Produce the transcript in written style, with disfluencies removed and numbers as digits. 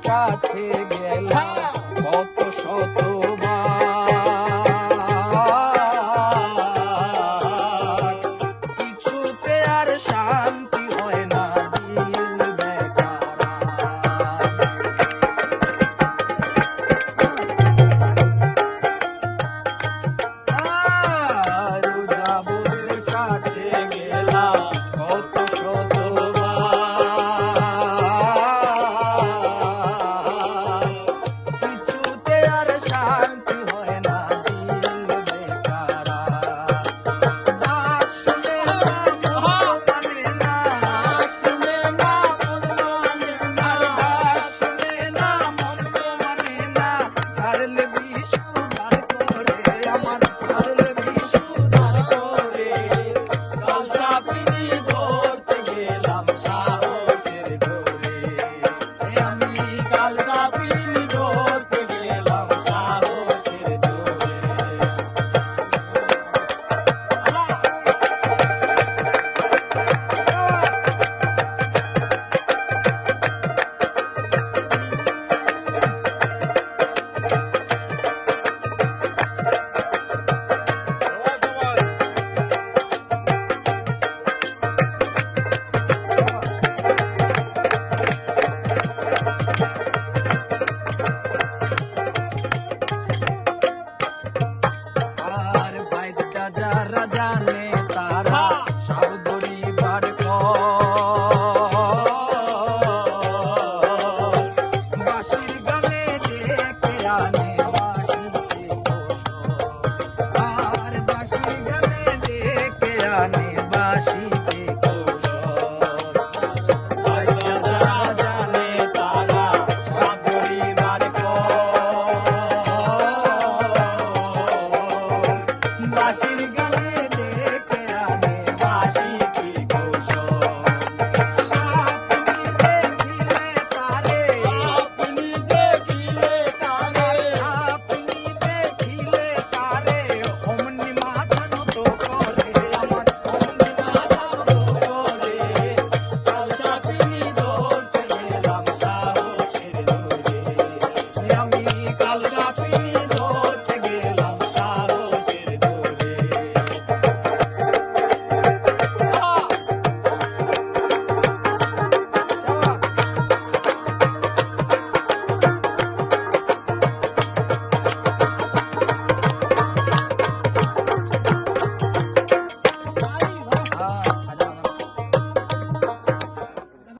কাছে গেলাম কত শতবার, কিছুতে আর শান্তি হয় না, দিল বেকার। আর যাবতের কাছে গেলাম কত শান্তি হয় না, দিল বেকার। ডাক শুনে না মন মানে না, শুনে না মন মানে না, ডাক শুনে না মন মানে না, ছাড়লে বিশুদার করে আমার, ছাড়লে বিশুদার করে। কাল সাপিনী ধরতে গেলাম সাহসের ডোরে, আমি কাল সাপিনী ধরতে গেলাম সাহসের ডোরে। আর বাইদটা যারা জানে